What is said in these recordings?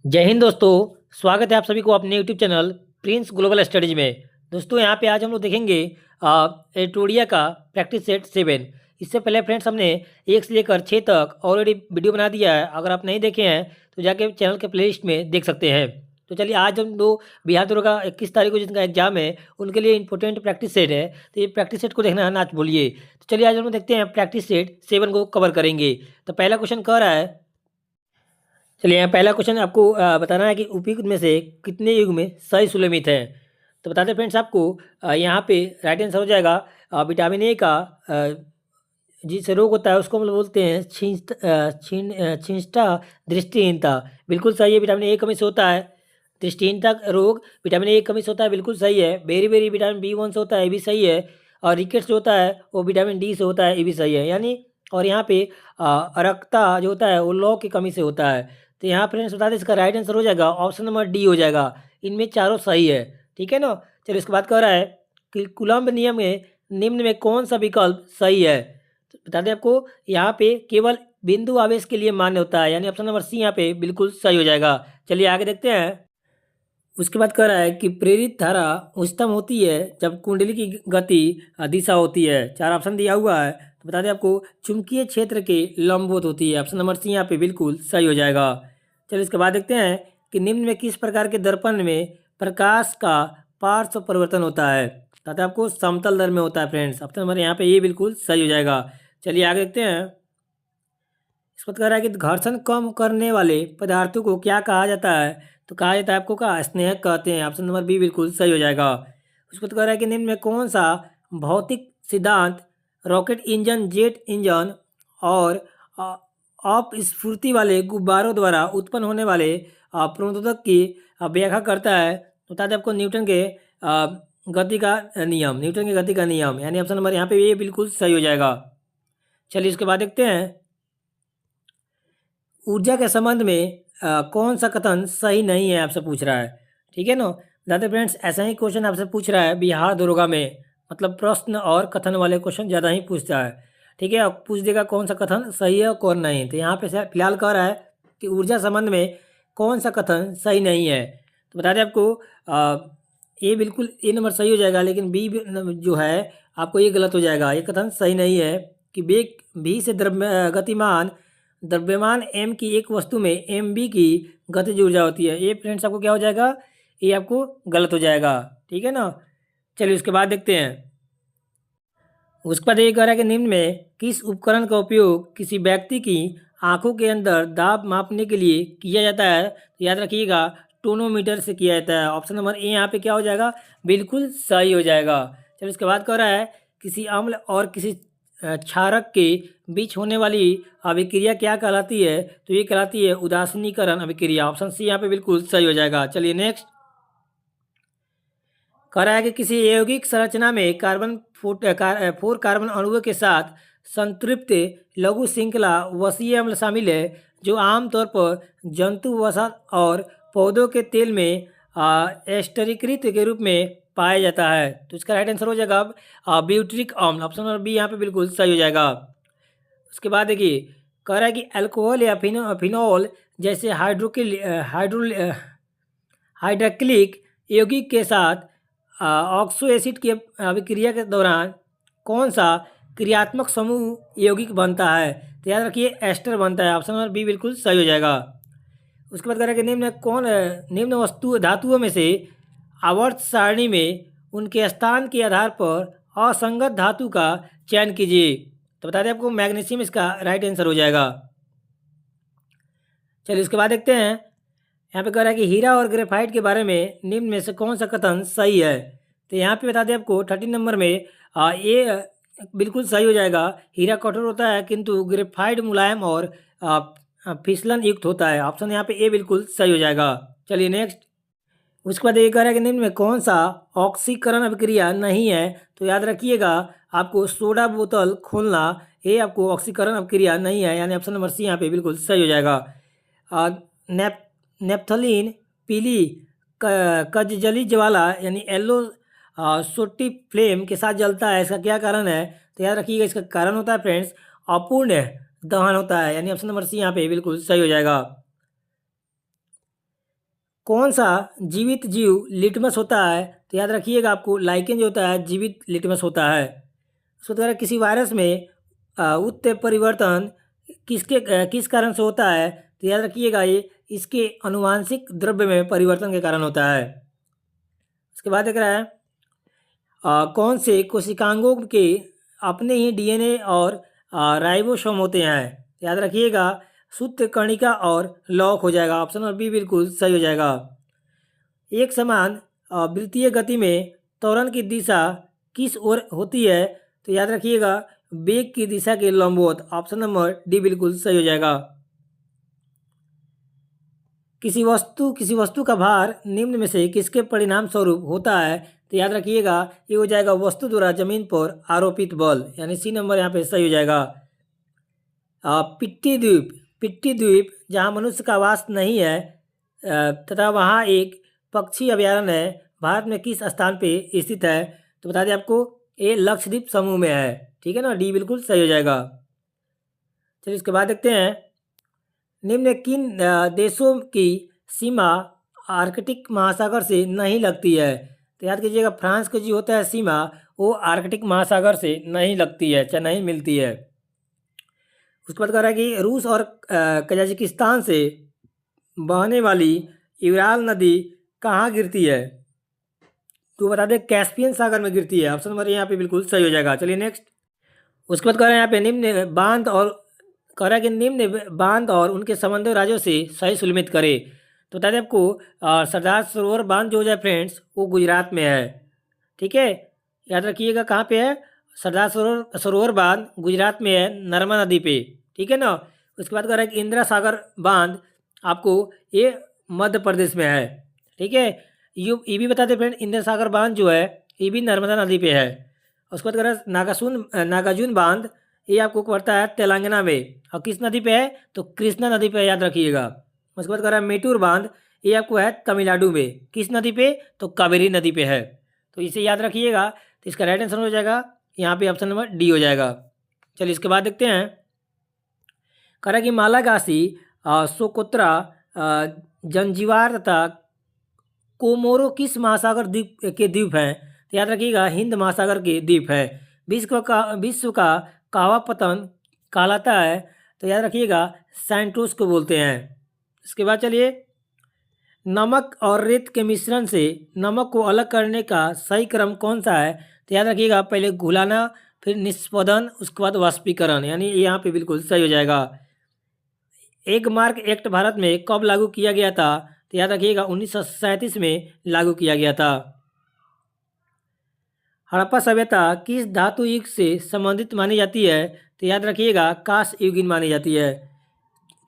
जय हिंद दोस्तों। स्वागत है आप सभी को अपने YouTube channel Prince global studies में। दोस्तों यहाँ पे आज हम लोग देखेंगे एटोडिया का प्रैक्टिस सेट 7। इससे पहले फ्रेंड्स हमने 1 से लेकर 6 तक ऑलरेडी वीडियो बना दिया है। अगर आप नहीं देखे हैं तो जाके चैनल के प्लेलिस्ट में देख सकते हैं। तो चलिए आज हम दो बिहार दौरे का 21 तारीख को जिनका एग्जाम है उनके लिए इंपॉर्टेंट प्रैक्टिस सेट है। तो ये प्रैक्टिस सेट को देखना है ना भूलिए। तो चलिए आज हम लोग देखते हैं प्रैक्टिस सेट 7 को कवर करेंगे। तो पहला क्वेश्चन कह रहा है, चलिए यहाँ पहला क्वेश्चन आपको बताना है कि उपयुक्त में से कितने युग में सही सुलेमित है। तो बताते हैं फ्रेंड्स आपको यहाँ पे राइट आंसर हो जाएगा विटामिन ए का जिस रोग होता है उसको हम लोग बोलते हैं छिंचटा दृष्टिहीनता। बिल्कुल सही है, विटामिन ए कमी से होता है दृष्टिहीनता रोग। विटामिन ए कमी से होता है, बिल्कुल सही है। बेरी बेरी विटामिन B1 से होता है, ये भी सही है। और रिकेट्स जो होता है वो विटामिन डी से होता है, ये भी सही है। यानी और यहाँ पे अरक्ता जो होता है वो लौ की कमी से होता है। तो यहाँ फ्रेंड्स बता दें इसका राइट आंसर हो जाएगा ऑप्शन नंबर डी हो जाएगा। इनमें चारों सही है, ठीक है ना। चलिए इसके बाद कह रहा है कि कूलम्ब नियम में निम्न में कौन सा विकल्प सही है। तो बता दें आपको यहाँ पे केवल बिंदु आवेश के लिए मान्य होता है, यानी ऑप्शन नंबर सी यहाँ पे बिल्कुल सही हो जाएगा। चलिए आगे देखते हैं। उसके बाद कह रहा है कि प्रेरित धारा उच्चतम होती है जब कुंडली की गति दिशा होती है। 4 ऑप्शन दिया हुआ है। तो बता दें आपको चुंबकीय क्षेत्र के लंबवत होती है, ऑप्शन नंबर सी यहाँ पे बिल्कुल सही हो जाएगा। चलिए इसके बाद देखते हैं कि निम्न में किस प्रकार के दर्पण में प्रकाश का पार्श्व परिवर्तन होता है। बताते हैं आपको समतल दर में होता है फ्रेंड्स, ऑप्शन नंबर यहाँ पे ये बिल्कुल सही हो जाएगा। चलिए आगे देखते हैं। इस पर कह रहा है कि घर्षण कम करने वाले पदार्थों को क्या कहा जाता है। तो कहा जाता है आपको का स्नेहक कहते हैं, ऑप्शन नंबर बी बिल्कुल सही हो जाएगा। उसको तो कह रहा है कि निम्न में कौन सा भौतिक सिद्धांत रॉकेट इंजन, जेट इंजन और अपस्फूर्ति वाले गुब्बारों द्वारा उत्पन्न होने वाले प्रणोदक की व्याख्या करता है। तो बता दें आपको न्यूटन के गति का नियम, न्यूटन की गति का नियम, यानी ऑप्शन नंबर यहाँ पे ये बिल्कुल सही हो जाएगा। चलिए इसके बाद देखते हैं ऊर्जा के संबंध में कौन सा कथन सही नहीं है, आपसे पूछ रहा है, ठीक है ना। ज़्यादा फ्रेंड्स ऐसा ही क्वेश्चन आपसे पूछ रहा है बिहार दरोगा में, मतलब प्रश्न और कथन वाले क्वेश्चन ज़्यादा ही पूछता है, ठीक है। अब पूछ देगा कौन सा कथन सही है और कौन नहीं। तो यहाँ पे फिलहाल कह रहा है कि ऊर्जा संबंध में कौन सा कथन सही नहीं है। तो बता दें आपको ये बिल्कुल ए नंबर सही हो जाएगा, लेकिन बी जो है आपको ये गलत हो जाएगा। ये कथन सही नहीं है कि वेग भी से गतिमान द्रव्यमान m की एक वस्तु में mb की गतिज ऊर्जा होती है। ये फ्रेंड्स आपको क्या हो जाएगा, ये आपको गलत हो जाएगा, ठीक है ना। चलिए उसके बाद देखते हैं। उसके बाद ये कह रहा है कि निम्न में किस उपकरण का उपयोग किसी व्यक्ति की आंखों के अंदर दाब मापने के लिए किया जाता है। तो याद रखिएगा टोनोमीटर से किया जाता है, ऑप्शन नंबर ए यहाँ पे क्या हो जाएगा, बिल्कुल सही हो जाएगा। चलिए उसके बाद कह रहा है किसी अम्ल और किसी क्षारक के बीच होने वाली अभिक्रिया क्या कहलाती है। तो ये कहलाती है उदासीनीकरण अभिक्रिया, ऑप्शन सी यहाँ पे बिल्कुल सही हो जाएगा। चलिए नेक्स्ट कह रहा है कि किसी यौगिक संरचना में फोर कार्बन अणुओं के साथ संतृप्त लघु श्रृंखला वसीय अम्ल शामिल है जो आमतौर पर जंतु वसा और पौधों के तेल में एस्टरीकृत के रूप में पाया जाता है। तो इसका राइट आंसर हो जाएगा ब्यूट्रिक अम्ल, ऑप्शन नंबर बी यहाँ पे बिल्कुल सही हो जाएगा। उसके बाद देखिए कह रहा है कि अल्कोहल या फिनॉल जैसे हाइड्रोक्लिक यौगिक के साथ ऑक्सो एसिड की अभिक्रिया के दौरान कौन सा क्रियात्मक समूह यौगिक बनता है। तो याद रखिए एस्टर बनता है, ऑप्शन नंबर बी बिल्कुल सही हो जाएगा। उसके बाद कह रहा है कि निम्न वस्तु धातुओं में से आवर्त सारणी में उनके स्थान के आधार पर असंगत धातु का चयन कीजिए। तो बता दें आपको मैग्नीशियम इसका राइट आंसर हो जाएगा। चलिए उसके बाद देखते हैं। यहाँ पे कह रहा है कि हीरा और ग्रेफाइट के बारे में निम्न में से कौन सा कथन सही है। तो यहाँ पे बता दें आपको 13 नंबर में ये बिल्कुल सही हो जाएगा। हीरा कठोर होता है किंतु ग्रेफाइट मुलायम और फिसलन युक्त होता है, ऑप्शन यहाँ पे ए बिल्कुल सही हो जाएगा। चलिए नेक्स्ट। उसके बाद ये कह रहा है कि निम्न में कौन सा ऑक्सीकरण अभिक्रिया नहीं है। तो याद रखिएगा आपको सोडा बोतल खोलना ये आपको ऑक्सीकरण अभिक्रिया नहीं है, यानी ऑप्शन नंबर सी यहाँ पे बिल्कुल सही हो जाएगा। नेप्थलीन पीली कजजली ज्वाला यानी येलो सोटी फ्लेम के साथ जलता है, इसका क्या कारण है। तो याद रखिएगा इसका कारण होता है फ्रेंड्स अपूर्ण दहन होता है, यानी ऑप्शन नंबर सी यहाँ पे बिल्कुल सही हो जाएगा। कौन सा जीवित जीव लिटमस होता है? तो याद रखिएगा आपको लाइकेन जो होता है जीवित लिटमस होता है। उसके द्वारा किसी वायरस में उत्परिवर्तन परिवर्तन किस कारण से होता है? तो याद रखिएगा ये इसके अनुवांशिक द्रव्य में परिवर्तन के कारण होता है। उसके बाद देख रहा है कौन से कोशिकांगों के अपने ही डीएनए और राइबोसोम होते हैं? तो याद रखिएगा सूत्रकर्णिका और लॉक हो जाएगा। ऑप्शन नंबर बी बिल्कुल सही हो जाएगा। एक समान वृत्तीय गति में त्वरण की दिशा किस ओर होती है? तो याद रखिएगा वेग की दिशा के लंबवत। ऑप्शन नंबर डी बिल्कुल सही हो जाएगा। किसी वस्तु का भार निम्न में से किसके परिणाम स्वरूप होता है? तो याद रखिएगा ये हो जाएगा वस्तु द्वारा जमीन पर आरोपित बल, यानी सी नंबर यहाँ पे सही हो जाएगा। पिट्टी द्वीप जहाँ मनुष्य का वास नहीं है तथा वहाँ एक पक्षी अभयारण्य है, भारत में किस स्थान पे स्थित है? तो बता दें आपको ये लक्षद्वीप समूह में है। ठीक है ना, डी बिल्कुल सही हो जाएगा। चलिए इसके बाद देखते हैं निम्न किन देशों की सीमा आर्कटिक महासागर से नहीं लगती है? तो याद कीजिएगा फ्रांस की जो होता है सीमा वो आर्कटिक महासागर से नहीं लगती है, चाहे नहीं मिलती है। उसके बाद कह रहा है कि रूस और कजाकिस्तान से बहने वाली यूराल नदी कहाँ गिरती है? तो बता दें कैस्पियन सागर में गिरती है। ऑप्शन नंबर यहाँ पे बिल्कुल सही हो जाएगा। चलिए नेक्स्ट। उसके बाद कह रहे हैं यहाँ पे निम्न बांध और कह रहा है कि निम्न बांध और उनके संबंधित राज्यों से सही सुलमित करे। तो बता दें आपको सरदार सरोवर बांध जो है फ्रेंड्स वो गुजरात में है। ठीक है, याद रखिएगा कहाँ पे है? सरदार सरोवर बांध गुजरात में है, नर्मदा नदी पे। ठीक है ना। उसके बाद कह रहा है कि इंदिरा सागर बांध आपको ये मध्य प्रदेश में है। ठीक है, ये भी बता दें फ्रेंड इंदिरा सागर बांध जो है ये भी नर्मदा नदी पे है। उसके बाद कह रहा है नागार्जुन बांध ये आपको पड़ता है तेलंगाना में, और किस नदी पे है? तो कृष्णा नदी पे, याद रखिएगा। उसके बाद कह रहा है मेटूर बांध ये आपको है तमिलनाडु में, किस नदी पे? तो कावेरी नदी पे है। तो इसे याद रखिएगा। तो इसका राइट आंसर हो जाएगा यहाँ पे ऑप्शन नंबर डी हो जाएगा। चलिए इसके बाद देखते हैं कह रहा है कि मालागासी, सोकोत्रा, जंजीबार तथा कोमोरो किस महासागर द्वीप के द्वीप हैं? तो याद रखिएगा हिंद महासागर के द्वीप है। विश्व का कहवा पतन कहलाता है? तो याद रखिएगा सैंटोस को बोलते हैं। इसके बाद चलिए नमक और रेत के मिश्रण से नमक को अलग करने का सही क्रम कौन सा है? तो याद रखिएगा पहले घुलाना, फिर निष्पदन, उसके बाद वाष्पीकरण, यानी यहाँ पे बिल्कुल सही हो जाएगा। एक मार्क एक्ट भारत में कब लागू किया गया था? तो याद रखिएगा 1937 में लागू किया गया था। हड़प्पा सभ्यता किस धातु युग से संबंधित मानी जाती है? तो याद रखिएगा कांस्य युगीन मानी जाती है।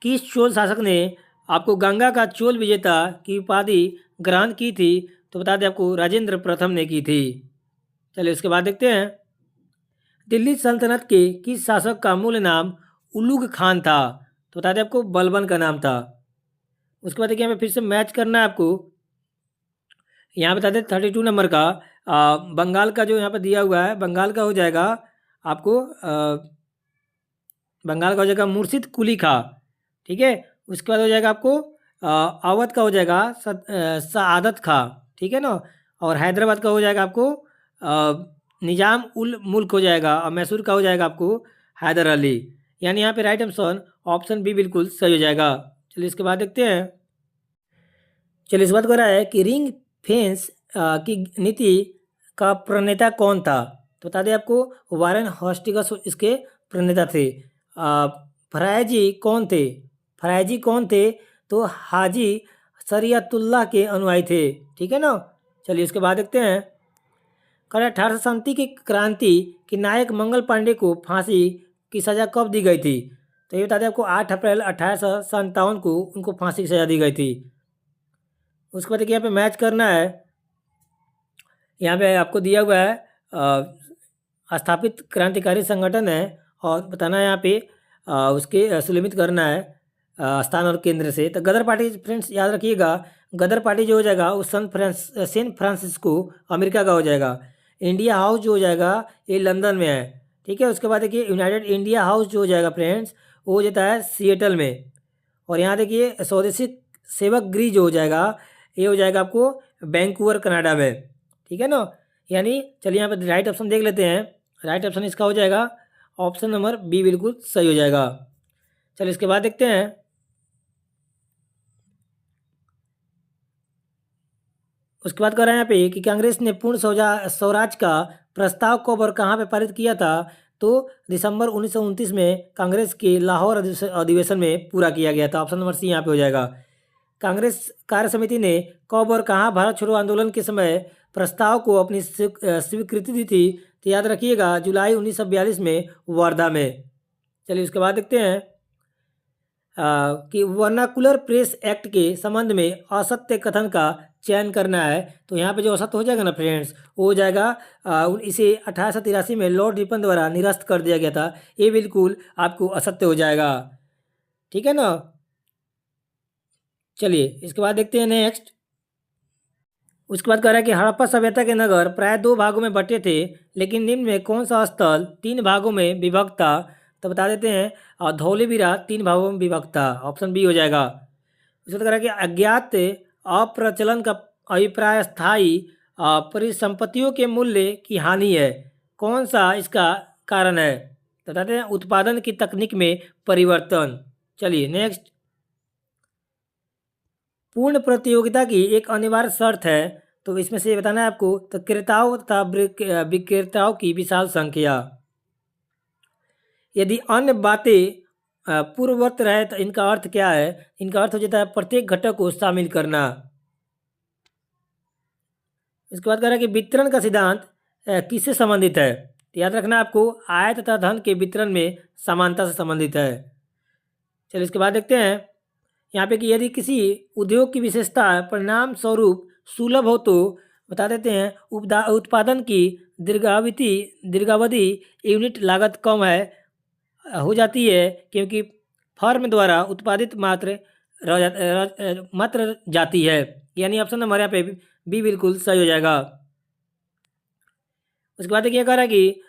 किस चोल शासक ने आपको गंगा का चोल विजेता की उपाधि ग्रहण की थी? तो बता दें आपको राजेंद्र प्रथम ने की थी। चलिए उसके बाद देखते हैं दिल्ली सल्तनत के किस शासक का मूल नाम उलुग खान था? तो बता दें आपको बलबन का नाम था। उसके बाद देखिए यहाँ पे फिर से मैच करना है आपको। यहाँ बता दें 32 नंबर का बंगाल का जो यहाँ पर दिया हुआ है, बंगाल का हो जाएगा आपको बंगाल का हो जाएगा मुर्शिद कुली खा। ठीक है, उसके बाद हो जाएगा आपको अवध का हो जाएगा सआदत खा। ठीक है ना, और हैदराबाद का हो जाएगा आपको निजाम उल मुल्क हो जाएगा, और मैसूर का हो जाएगा आपको हैदर अली। यानी यहाँ पे राइट आंसर ऑप्शन बी बिल्कुल सही हो जाएगा। चलिए इसके बाद देखते हैं। चलिए इस बात को रहा है कि रिंग फेंस की नीति का प्रणेता कौन था? तो बता दें आपको वारेन हॉस्टिगस इसके प्रणेता थे। फरायजी कौन थे? फरायजी कौन थे? तो हाजी शरियतुल्लाह के अनुयायी थे। ठीक है ना। चलिए इसके बाद देखते हैं 1837 की क्रांति के नायक मंगल पांडे को फांसी की सज़ा कब दी गई थी? तो ये बता दें आपको 8 अप्रैल 1857 को उनको फांसी की सज़ा दी गई थी। उसके बाद देखिए यहाँ पे मैच करना है। यहाँ पे आपको दिया हुआ है स्थापित क्रांतिकारी संगठन है, और बताना है यहाँ पे उसके सुलमित करना है स्थान और केंद्र से। तो गदर पार्टी फ्रेंड्स याद रखिएगा, गदर पार्टी जो हो जाएगा वो सैन फ्रांसिस्को अमेरिका का हो जाएगा। इंडिया हाउस जो हो जाएगा ये लंदन में है। ठीक है, उसके बाद देखिए यूनाइटेड इंडिया हाउस जो हो जाएगा फ्रेंड्स वो हो जाता है सिएटल में। और यहाँ देखिए स्वदेशी सेवक गृह जो हो जाएगा ये हो जाएगा आपको वैंकूवर कनाडा में, ठीक है ना। यानी चलिए यहाँ पर राइट ऑप्शन देख लेते हैं। राइट ऑप्शन इसका हो जाएगा ऑप्शन नंबर बी, बिल्कुल सही हो जाएगा। चलिए इसके बाद देखते हैं। उसके बाद कह रहे हैं यहाँ पे कि कांग्रेस ने पूर्ण स्वराज का प्रस्ताव कब और कहाँ पे पारित किया था। तो दिसंबर 1929 में कांग्रेस के लाहौर अधिवेशन में पूरा किया गया था। ऑप्शन नंबर सी यहाँ पे हो जाएगा। कांग्रेस कार्य समिति ने कब और कहाँ भारत छोड़ो आंदोलन के समय प्रस्ताव को अपनी स्वीकृति दी थी। तो याद रखिएगा जुलाई 1942 में वर्धा में। चलिए उसके बाद देखते हैं कि वर्नाकुलर प्रेस एक्ट के संबंध में असत्य कथन का चयन करना है। तो यहाँ पे जो असत्य हो जाएगा ना फ्रेंड्स, वो हो जाएगा इसे 1883 में लॉर्ड रिपन द्वारा निरस्त कर दिया गया था। ये बिल्कुल आपको असत्य हो जाएगा, ठीक है ना। चलिए इसके बाद देखते हैं नेक्स्ट। उसके बाद कह रहा है कि हड़प्पा सभ्यता के नगर प्राय 2 भागों में बटे थे, लेकिन निम्न में कौन सा स्थल 3 भागों में विभक्त था। तो बता देते हैं और धौलीवीरा 3 भागों में विभक्त था। ऑप्शन बी हो जाएगा। उसके बाद कह रहा है कि अज्ञात अप्रचलन का अभिप्राय स्थायी परिसंपत्तियों के मूल्य की हानि है। कौन सा इसका कारण है। तो बताते हैं उत्पादन की तकनीक में परिवर्तन। चलिए नेक्स्ट। पूर्ण प्रतियोगिता की एक अनिवार्य शर्त है। तो इसमें से बताना है आपको। तो क्रेताओं तथा विक्रेताओं की विशाल संख्या। यदि अन्य बातें पूर्ववत रहे तो इनका अर्थ क्या है। इनका अर्थ हो जाता है प्रत्येक घटक को शामिल करना। इसके बाद कह रहा है कि वितरण का सिद्धांत किससे संबंधित है। तो याद रखना आपको आय तथा धन के वितरण में समानता से संबंधित है। चलिए इसके बाद देखते हैं यहाँ पे कि यदि किसी उद्योग की विशेषता परिणाम स्वरूप सुलभ हो तो बता देते हैं उत्पादन की दीर्घावधि यूनिट लागत कम है हो जाती है, क्योंकि फर्म द्वारा उत्पादित मात्र जाती है। यानी ऑप्शन नंबर यहाँ पे बी बिल्कुल सही हो जाएगा। उसके बाद क्या कह रहा है कि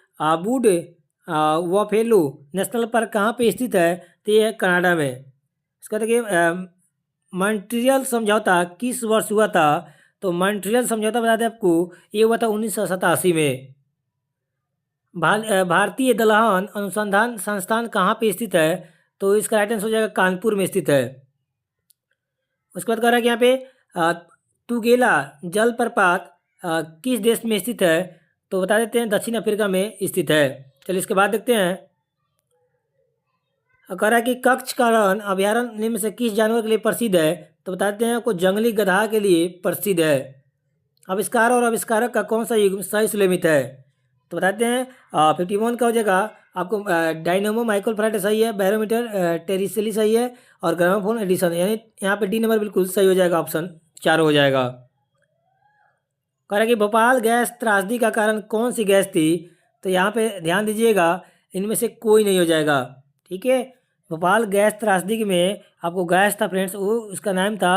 वुड वफेलो नेशनल पार्क कहाँ पे स्थित है। तो ये है कनाडा में। इसका देखिए मॉन्ट्रियल समझौता किस वर्ष हुआ था। तो मॉन्ट्रियल समझौता बता दें आपको, ये हुआ था 1987 में। भारतीय दलहन अनुसंधान संस्थान कहाँ पे स्थित है। तो इसका राइट आंसर हो जाएगा कानपुर में स्थित है। उसके बाद कह रहा है कि यहाँ पे तुगेला जलप्रपात किस देश में स्थित है। तो बता देते हैं दक्षिण अफ्रीका में स्थित है। चलिए इसके बाद देखते हैं। कह रहा है कि कच्छ का रण अभ्यारण्य निम्न से किस जानवर के लिए प्रसिद्ध है। तो बताते हैं आपको जंगली गधा के लिए प्रसिद्ध है। आविष्कार और आविष्कारक का कौन सा युग सही सुलेमित है। तो बताते हैं 51 का हो जाएगा आपको डायनेमो माइकल फैराडे सही है, बैरोमीटर टेरिसेली सही है और ग्रामोफोन एडिसन, यानी यहाँ पे डी नंबर बिल्कुल सही हो जाएगा। ऑप्शन 4 हो जाएगा। कह रहा है कि भोपाल गैस त्रासदी का कारण कौन सी गैस थी। तो यहाँ पे ध्यान दीजिएगा इनमें से कोई नहीं हो जाएगा, ठीक है। भोपाल गैस त्रासदी में आपको गैस था फ्रेंड्स, वो उसका नाम था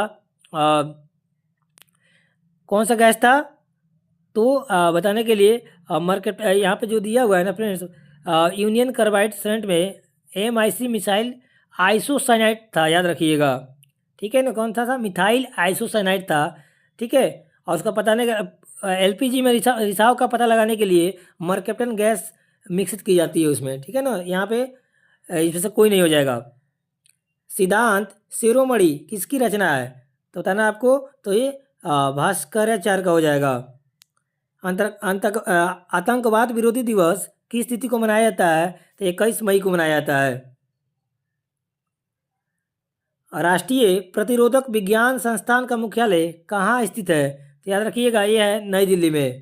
कौन सा गैस था। तो बताने के लिए मार्केट यहाँ पे जो दिया हुआ है ना फ्रेंड्स, यूनियन कार्बाइड सेंट में MIC मिसाइल आइसोसाइनाइड था, याद रखिएगा, ठीक है ना। कौन था मिथाइल आइसोसाइनाइड था, ठीक है। और उसका पता नहीं LPG में रिसाव का पता लगाने के लिए मर्केप्टन गैस मिक्सित की जाती है उसमें, ठीक है ना। यहाँ पे इसमें से कोई नहीं हो जाएगा। सिद्धांत शिरोमणि किसकी रचना है। तो बताना आपको। तो ये भास्कराचार्य का हो जाएगा। आतंकवाद विरोधी दिवस किस तिथि को मनाया जाता है। तो 21 मई को मनाया जाता है। राष्ट्रीय प्रतिरोधक विज्ञान संस्थान का मुख्यालय कहाँ स्थित है। तो याद रखिएगा ये है नई दिल्ली में।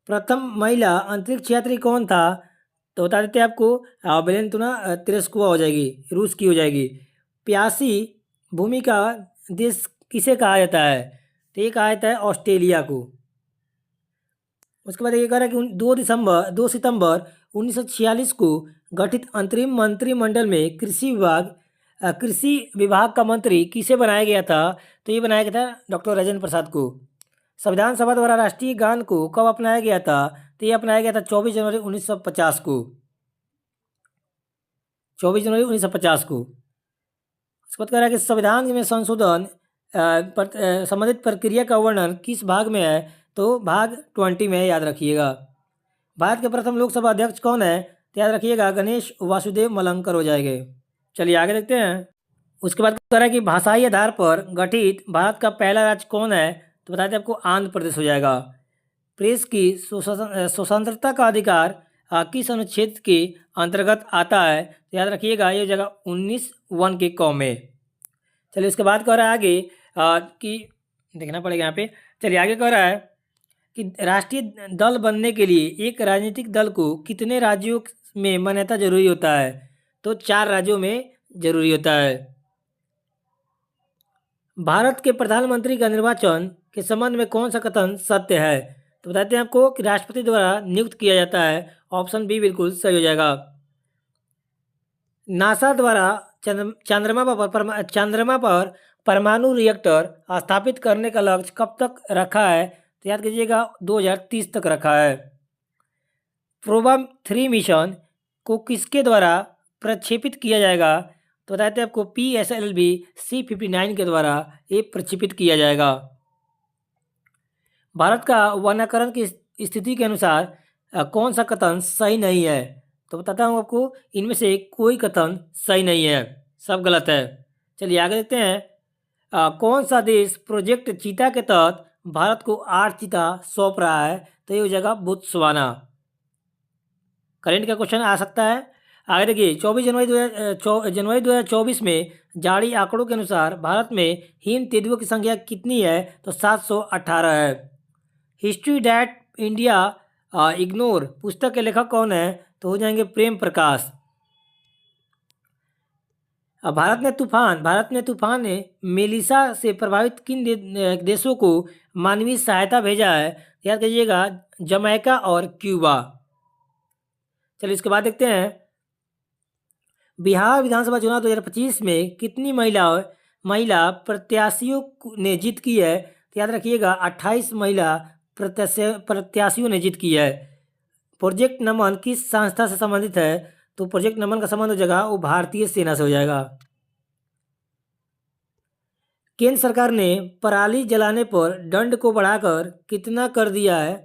प्रथम महिला अंतरिक्ष यात्री कौन था। तो बता देते हैं आपको वेलेंटिना तेरेस्कोवा हो जाएगी, रूस की हो जाएगी। प्यासी भूमि का देश किसे कहा जाता है। तो ये कहा जाता है ऑस्ट्रेलिया को। उसके बाद ये कह रहा है कि 2 सितंबर 1946 को गठित अंतरिम मंत्रिमंडल में कृषि विभाग का मंत्री किसे बनाया गया था। तो ये बनाया गया था डॉक्टर राजेंद्र प्रसाद को। संविधान सभा द्वारा राष्ट्रीय गान को कब अपनाया गया था। तो ये अपनाया गया था 24 जनवरी 1950 को। 24 जनवरी 1950 को। उसके बाद कह रहा है कि संविधान में संशोधन संबंधित प्रक्रिया का वर्णन किस भाग में है? तो भाग 20 में है, याद रखिएगा। भारत के प्रथम लोकसभा अध्यक्ष कौन है? तो याद रखिएगा गणेश वासुदेव मलंकर हो जाएंगे। चलिए आगे देखते हैं। उसके बाद कह रहा है कि भाषाई आधार पर गठित भारत का पहला राज्य कौन है? तो बताते हैं आपको आंध्र प्रदेश हो जाएगा। प्रेस की स्वतंत्रता का अधिकार किस अनुच्छेद के अंतर्गत आता है? तो याद रखिएगा ये जगह 19(1) के कॉम में। चलिए उसके बाद कह रहा है आगे कि देखना पड़ेगा यहाँ पे। चलिए आगे कह रहा है कि राष्ट्रीय दल बनने के लिए एक राजनीतिक दल को कितने राज्यों में मान्यता जरूरी होता है? तो 4 राज्यों में जरूरी होता है। भारत के प्रधानमंत्री का निर्वाचन के संबंध में कौन सा कथन सत्य है? तो बताते हैं आपको कि राष्ट्रपति द्वारा नियुक्त किया जाता है। ऑप्शन बी बिल्कुल सही हो जाएगा। नासा द्वारा चंद्रमा पर परमाणु रिएक्टर स्थापित करने का लक्ष्य कब तक रखा है? तो याद कीजिएगा 2030 तक रखा है। प्रोबा 3 मिशन को किसके द्वारा प्रक्षेपित किया जाएगा? तो बताते हैं आपको PSLV C-59 के द्वारा ये प्रक्षेपित किया जाएगा। भारत का वर्णाकरण की स्थिति के अनुसार कौन सा कथन सही नहीं है? तो बताता हूँ आपको इनमें से कोई कथन सही नहीं है, सब गलत है। चलिए आगे देखते हैं। कौन सा देश प्रोजेक्ट चीता के तहत भारत को 8 चीता सौंप रहा है? तो ये हो जाएगा बोत्सवाना। करंट का क्वेश्चन आ सकता है। आगे देखिए 24 जनवरी 2024 में जारी आंकड़ों के अनुसार भारत में हिम तेंदुओं की संख्या कितनी है? तो 718 है। हिस्ट्री दैट इंडिया इग्नोर पुस्तक के लेखक कौन है? तो हो जाएंगे प्रेम प्रकाश। भारत ने तूफान मेलिसा से प्रभावित किन देशों को मानवीय सहायता भेजा है? याद कीजिएगा जमैका और क्यूबा। चलिए इसके बाद देखते हैं। बिहार विधानसभा चुनाव 2025 में कितनी महिला प्रत्याशियों ने जीत की है? तो याद रखिएगा 28 महिला प्रत्याशियों ने जीत की है। प्रोजेक्ट नमन किस संस्था से संबंधित है? तो प्रोजेक्ट नमन का संबंध हो जाएगा वो भारतीय सेना से हो जाएगा। केंद्र सरकार ने पराली जलाने पर दंड को बढ़ाकर कितना कर दिया है?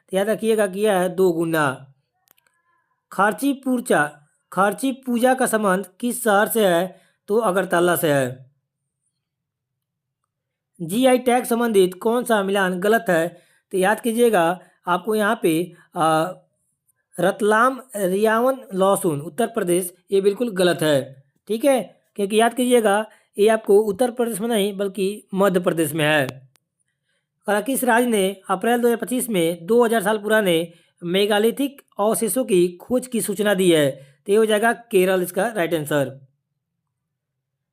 तो याद रखिएगा किया है 2 गुना। खार्ची पूजा का संबंध किस शहर से है? तो अगरतला से है। GI टैग संबंधित कौन सा मिलान गलत है? तो याद कीजिएगा आपको यहाँ पे रतलाम रियावन लहसुन उत्तर प्रदेश ये बिल्कुल गलत है। ठीक है, क्योंकि याद कीजिएगा ये आपको उत्तर प्रदेश में नहीं बल्कि मध्य प्रदेश में है। और किस राज्य ने अप्रैल 2025 में 2000 साल पुराने मेगालिथिक अवशेषों की खोज की सूचना दी है? तो ये हो जाएगा केरल इसका राइट आंसर।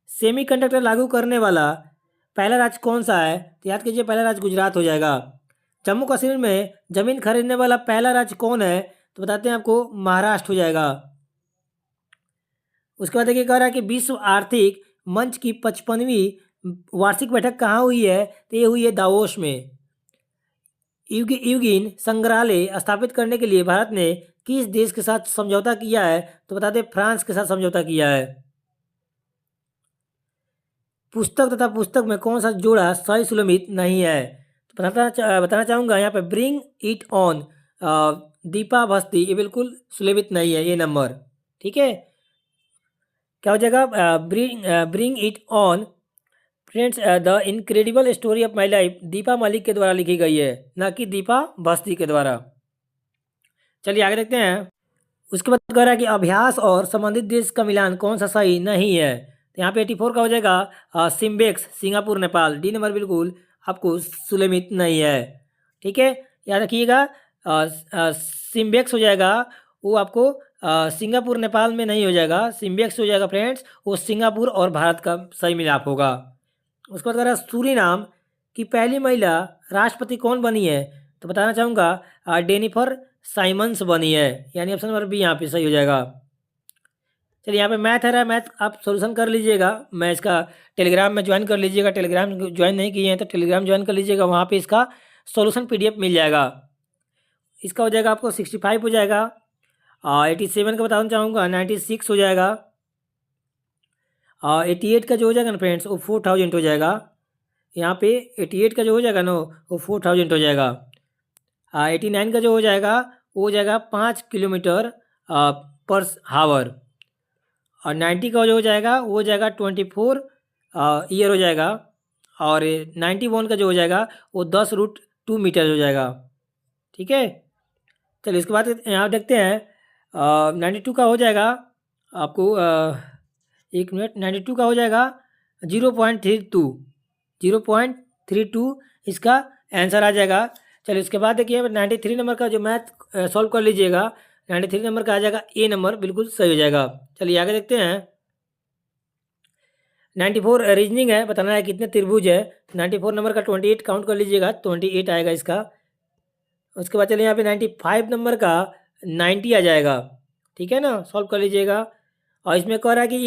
सेमीकंडक्टर लागू करने वाला पहला राज्य कौन सा है? तो याद कीजिए पहला राज्य गुजरात हो जाएगा। जम्मू कश्मीर में जमीन खरीदने वाला पहला राज्य कौन है? तो बताते हैं आपको महाराष्ट्र हो जाएगा। उसके बाद देखिए कह रहा है कि विश्व आर्थिक मंच की 55वीं वार्षिक बैठक कहाँ हुई है? तो ये हुई है दावोस में। यूगिन संग्रहालय स्थापित करने के लिए भारत ने किस देश के साथ समझौता किया है? तो बता दें फ्रांस के साथ समझौता किया है। पुस्तक में कौन सा जोड़ा सही सुलमित नहीं है? तो बताना चाहूँगा यहाँ पे ब्रिंग इट ऑन दीपा भस्ती ये बिल्कुल सुलमित नहीं है ये नंबर। ठीक है, क्या हो जाएगा bring it on friends the incredible story of my life Deepa Malik के द्वारा लिखी गई है, ना कि दीपा भस्ती के द्वारा। चलिए आगे देखते हैं। उसके बाद कह रहा है कि अभ्यास और संबंधित देश का मिलान कौन सा सही नहीं है? तो यहाँ पे 84 का हो जाएगा SIMBEX Singapore Nepal. D number बिल्कुल आपको सुलमित नहीं है। ठीक है, याद रखिएगा सिम्बेक्स हो जाएगा वो आपको सिंगापुर नेपाल में नहीं हो जाएगा, सिम्बेक्स हो जाएगा फ्रेंड्स वो सिंगापुर और भारत का सही मिलाप होगा। उसके बाद कह रहा है सूरीनाम की पहली महिला राष्ट्रपति कौन बनी है? तो बताना चाहूँगा डेनिफर साइमंस बनी है, यानी ऑप्शन नंबर बी यहाँ पे सही हो जाएगा। चलिए यहाँ पे मैथ है, मैथ आप सोल्यूशन कर लीजिएगा। मैं इसका टेलीग्राम में ज्वाइन कर लीजिएगा। टेलीग्राम ज्वाइन नहीं किए हैं तो टेलीग्राम ज्वाइन कर लीजिएगा, वहाँ पे इसका सोल्यूशन PDF मिल जाएगा। इसका हो जाएगा आपको 65 हो जाएगा। 87 का बताना चाहूँगा 96 हो जाएगा। 88 का जो हो जाएगा ना फ्रेंड्स वो 4000 हो जाएगा। यहाँ पे 88 का जो हो जाएगा ना वो 4000 हो जाएगा। 89 का जो हो जाएगा वो हो जाएगा 5 किलोमीटर पर हावर। और 90 का जो हो जाएगा वो हो जाएगा 24 ईयर हो जाएगा। और 91 का जो हो जाएगा वो 10√2 मीटर हो जाएगा। ठीक है, चलिए इसके बाद यहाँ देखते हैं 92 का हो जाएगा आपको 1 मिनट। 92 का हो जाएगा 0.32 0.32 इसका आंसर आ जाएगा। चलिए उसके बाद देखिए 93 नंबर का जो मैथ सॉल्व कर लीजिएगा। 93 नंबर का आ जाएगा ए नंबर, बिल्कुल सही हो जाएगा। चलिए आगे देखते हैं। 94 रीजनिंग है, बताना है कितने त्रिभुज है। 94 नंबर का 28 काउंट कर लीजिएगा, 28 आएगा इसका। उसके बाद चलिए यहाँ पे 95 नंबर का 90 आ जाएगा। ठीक है ना, सॉल्व कर लीजिएगा। और इसमें कह रहा है कि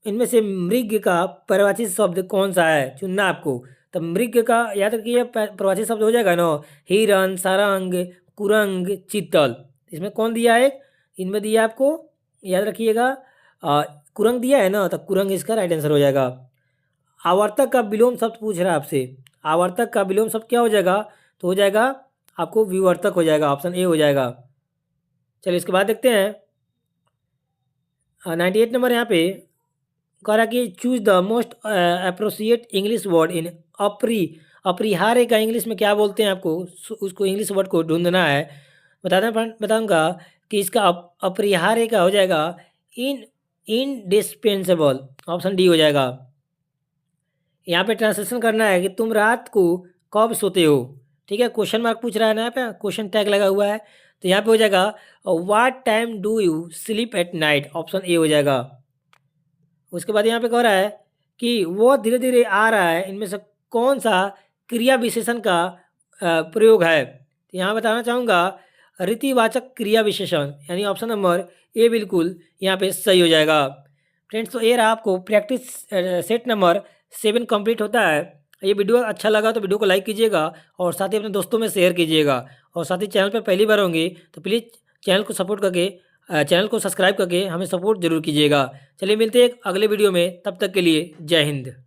इनमें से मृग का परिभाषित शब्द कौन सा है, चुनना आपको। तो मृग का याद रखिए परिभाषित शब्द हो जाएगा ना हिरन, सारंग, कुरंग, चीतल। इसमें कौन दिया है, इनमें दिया आपको, याद रखिएगा कुरंग दिया है ना, तो कुरंग इसका राइट आंसर हो जाएगा। आवर्तक का विलोम शब्द पूछ रहा है आपसे। आवर्तक का विलोम शब्द क्या हो जाएगा, तो हो जाएगा आपको विवर्तक हो जाएगा, ऑप्शन ए हो जाएगा। चलिए इसके बाद देखते हैं 98 नंबर यहाँ पे कह रहा कि choose the most appropriate English word in अपरिहार्य का इंग्लिश में क्या बोलते हैं, आपको उसको इंग्लिश वर्ड को ढूंढना है। बताऊंगा कि इसका अपरिहार्य का हो जाएगा इनडिस्पेंसेबल, ऑप्शन डी हो जाएगा। यहाँ पे ट्रांसलेशन करना है कि तुम रात को कब सोते हो। ठीक है, क्वेश्चन मार्क पूछ रहा है ना, यहाँ पे क्वेश्चन टैग लगा हुआ है, तो यहाँ पे हो जाएगा what time do you sleep at night, option A हो जाएगा। उसके बाद यहाँ पे कह रहा है कि वो धीरे धीरे आ रहा है, इनमें से कौन सा क्रिया विशेषण का प्रयोग है। तो यहाँ बताना चाहूँगा रीतिवाचक क्रिया विशेषण, यानी ऑप्शन नंबर ए बिल्कुल यहाँ पे सही हो जाएगा। फ्रेंड्स, तो ये रहा आपको प्रैक्टिस सेट नंबर 7 कंप्लीट होता है। ये वीडियो अच्छा लगा तो वीडियो को लाइक कीजिएगा और साथ ही अपने दोस्तों में शेयर कीजिएगा। और साथ ही चैनल पर पहली बार होंगे तो प्लीज़ चैनल को सपोर्ट करके चैनल को सब्सक्राइब करके हमें सपोर्ट जरूर कीजिएगा। चलिए मिलते हैं एक अगले वीडियो में, तब तक के लिए जय हिंद।